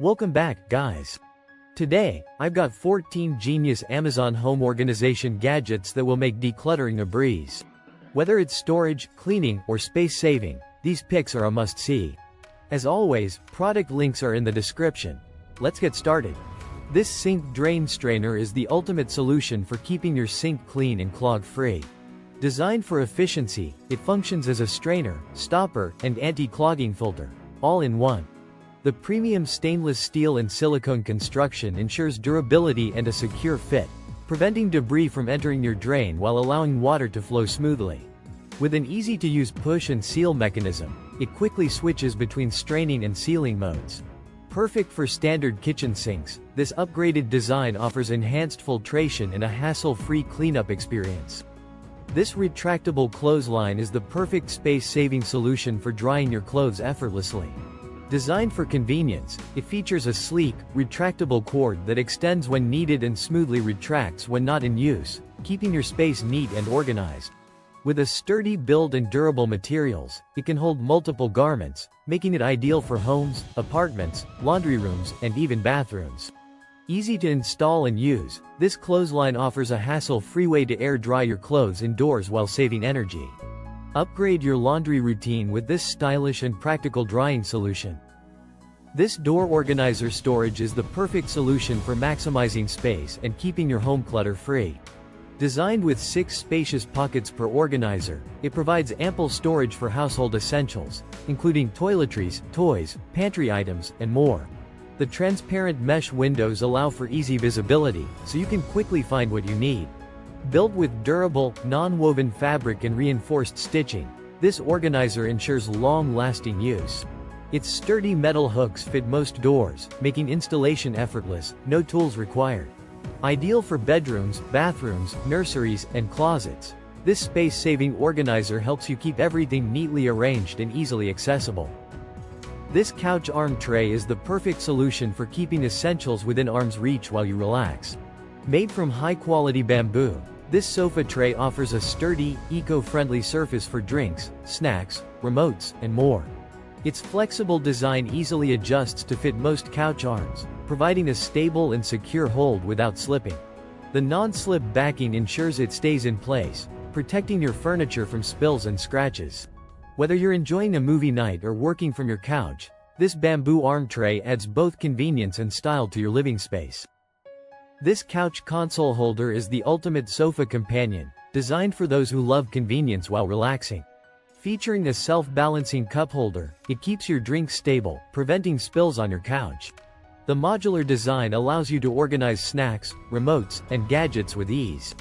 Welcome back, guys. Today, I've got 14 genius Amazon home organization gadgets that will make decluttering a breeze. Whether it's storage, cleaning, or space saving, these picks are a must-see. As always, product links are in the description. Let's get started. This sink drain strainer is the ultimate solution for keeping your sink clean and clog-free. Designed for efficiency, it functions as a strainer, stopper, and anti-clogging filter, all in one. The premium stainless steel and silicone construction ensures durability and a secure fit, preventing debris from entering your drain while allowing water to flow smoothly. With an easy-to-use push and seal mechanism, it quickly switches between straining and sealing modes. Perfect for standard kitchen sinks, this upgraded design offers enhanced filtration and a hassle-free cleanup experience. This retractable clothesline is the perfect space-saving solution for drying your clothes effortlessly. Designed for convenience, it features a sleek, retractable cord that extends when needed and smoothly retracts when not in use, keeping your space neat and organized. With a sturdy build and durable materials, it can hold multiple garments, making it ideal for homes, apartments, laundry rooms, and even bathrooms. Easy to install and use, this clothesline offers a hassle-free way to air dry your clothes indoors while saving energy. Upgrade your laundry routine with this stylish and practical drying solution. This door organizer storage is the perfect solution for maximizing space and keeping your home clutter-free. Designed with 6 spacious pockets per organizer, it provides ample storage for household essentials, including toiletries, toys, pantry items, and more. The transparent mesh windows allow for easy visibility, so you can quickly find what you need. Built with durable, non-woven fabric and reinforced stitching, this organizer ensures long-lasting use. Its sturdy metal hooks fit most doors, making installation effortless, no tools required. Ideal for bedrooms, bathrooms, nurseries, and closets, this space-saving organizer helps you keep everything neatly arranged and easily accessible. This couch arm tray is the perfect solution for keeping essentials within arm's reach while you relax. Made from high-quality bamboo, this sofa tray offers a sturdy, eco-friendly surface for drinks, snacks, remotes, and more. Its flexible design easily adjusts to fit most couch arms, providing a stable and secure hold without slipping. The non-slip backing ensures it stays in place, protecting your furniture from spills and scratches. Whether you're enjoying a movie night or working from your couch, this bamboo arm tray adds both convenience and style to your living space. This couch console holder is the ultimate sofa companion, designed for those who love convenience while relaxing. Featuring a self-balancing cup holder, it keeps your drinks stable, preventing spills on your couch. The modular design allows you to organize snacks, remotes, and gadgets with ease.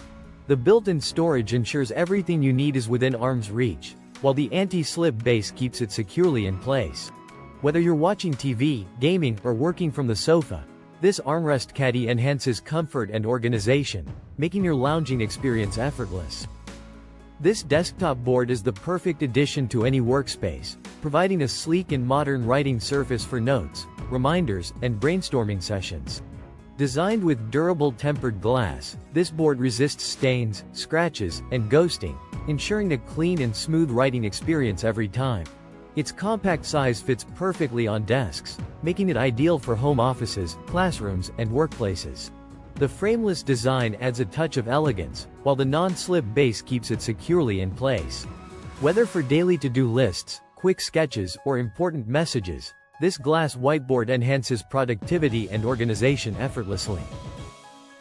The built-in storage ensures everything you need is within arm's reach, while the anti-slip base keeps it securely in place. Whether you're watching TV, gaming, or working from the sofa, this armrest caddy enhances comfort and organization, making your lounging experience effortless. This desktop board is the perfect addition to any workspace, providing a sleek and modern writing surface for notes, reminders, and brainstorming sessions. Designed with durable tempered glass, this board resists stains, scratches, and ghosting, ensuring a clean and smooth writing experience every time. Its compact size fits perfectly on desks, making it ideal for home offices, classrooms, and workplaces. The frameless design adds a touch of elegance, while the non-slip base keeps it securely in place. Whether for daily to-do lists, quick sketches, or important messages, this glass whiteboard enhances productivity and organization effortlessly.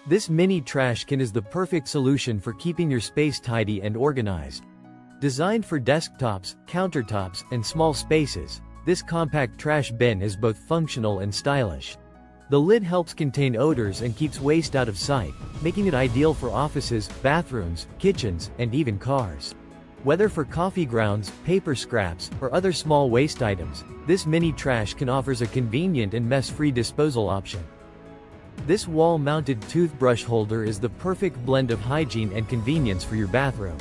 This mini trash can is the perfect solution for keeping your space tidy and organized. Designed for desktops, countertops, and small spaces, this compact trash bin is both functional and stylish. The lid helps contain odors and keeps waste out of sight, making it ideal for offices, bathrooms, kitchens, and even cars. Whether for coffee grounds, paper scraps, or other small waste items, this mini trash can offers a convenient and mess-free disposal option. This wall-mounted toothbrush holder is the perfect blend of hygiene and convenience for your bathroom.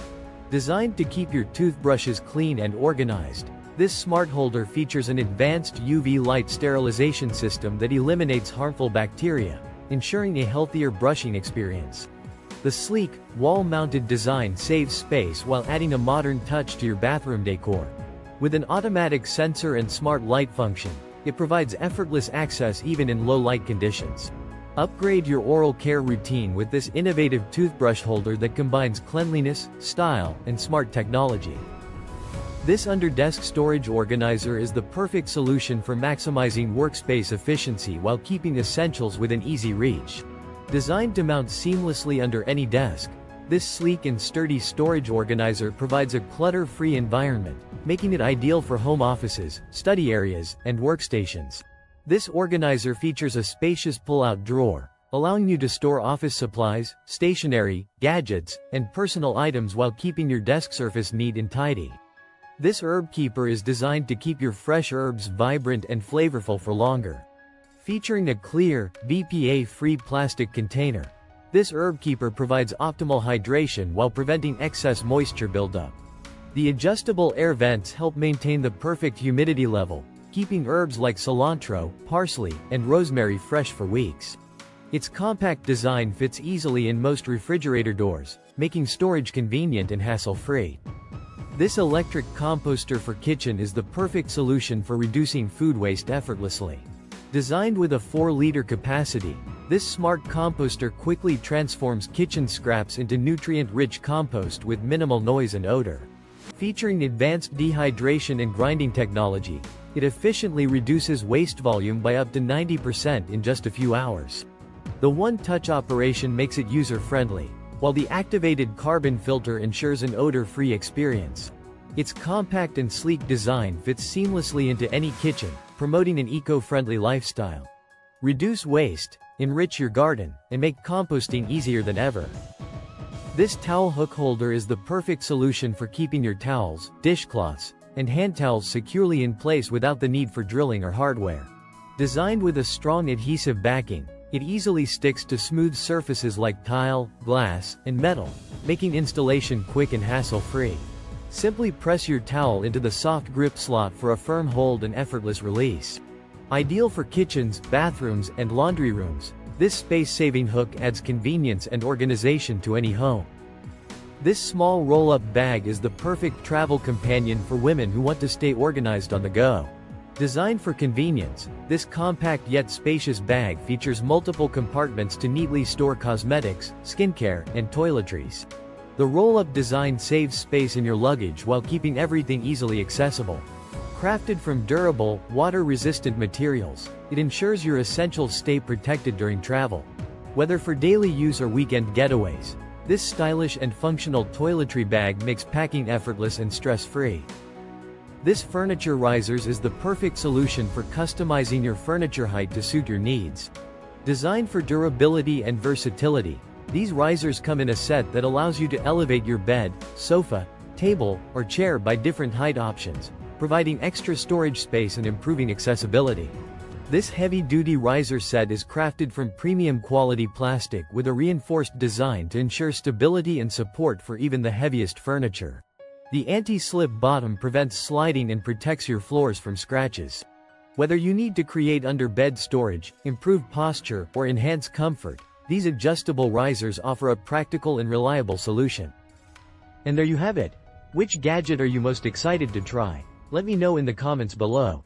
Designed to keep your toothbrushes clean and organized, this smart holder features an advanced UV light sterilization system that eliminates harmful bacteria, ensuring a healthier brushing experience. The sleek, wall-mounted design saves space while adding a modern touch to your bathroom decor. With an automatic sensor and smart light function, It provides effortless access even in low light conditions. Upgrade your oral care routine with this innovative toothbrush holder that combines cleanliness, style, and smart technology. This under-desk storage organizer is the perfect solution for maximizing workspace efficiency while keeping essentials within easy reach. Designed to mount seamlessly under any desk, this sleek and sturdy storage organizer provides a clutter-free environment, making it ideal for home offices, study areas, and workstations. This organizer features a spacious pull-out drawer, allowing you to store office supplies, stationery, gadgets, and personal items while keeping your desk surface neat and tidy. This herb keeper is designed to keep your fresh herbs vibrant and flavorful for longer. Featuring a clear, BPA-free plastic container, this herb keeper provides optimal hydration while preventing excess moisture buildup. The adjustable air vents help maintain the perfect humidity level, keeping herbs like cilantro, parsley, and rosemary fresh for weeks. Its compact design fits easily in most refrigerator doors, making storage convenient and hassle-free. This electric composter for kitchen is the perfect solution for reducing food waste effortlessly. Designed with a 4-liter capacity, this smart composter quickly transforms kitchen scraps into nutrient-rich compost with minimal noise and odor. Featuring advanced dehydration and grinding technology, it efficiently reduces waste volume by up to 90% in just a few hours. The one-touch operation makes it user-friendly, while the activated carbon filter ensures an odor-free experience. Its compact and sleek design fits seamlessly into any kitchen, promoting an eco-friendly lifestyle. Reduce waste, enrich your garden, and make composting easier than ever. This towel hook holder is the perfect solution for keeping your towels, dishcloths, and hand towels securely in place without the need for drilling or hardware. Designed with a strong adhesive backing, it easily sticks to smooth surfaces like tile, glass, and metal, making installation quick and hassle-free. Simply press your towel into the soft grip slot for a firm hold and effortless release. Ideal for kitchens, bathrooms, and laundry rooms, this space-saving hook adds convenience and organization to any home. This small roll-up bag is the perfect travel companion for women who want to stay organized on the go. Designed for convenience, this compact yet spacious bag features multiple compartments to neatly store cosmetics, skincare, and toiletries. The roll-up design saves space in your luggage while keeping everything easily accessible. Crafted from durable, water-resistant materials, it ensures your essentials stay protected during travel. Whether for daily use or weekend getaways, this stylish and functional toiletry bag makes packing effortless and stress-free. This furniture risers is the perfect solution for customizing your furniture height to suit your needs. Designed for durability and versatility, these risers come in a set that allows you to elevate your bed, sofa, table, or chair by different height options, providing extra storage space and improving accessibility. This heavy-duty riser set is crafted from premium quality plastic with a reinforced design to ensure stability and support for even the heaviest furniture. The anti-slip bottom prevents sliding and protects your floors from scratches. Whether you need to create under-bed storage, improve posture, or enhance comfort, these adjustable risers offer a practical and reliable solution. And there you have it. Which gadget are you most excited to try? Let me know in the comments below.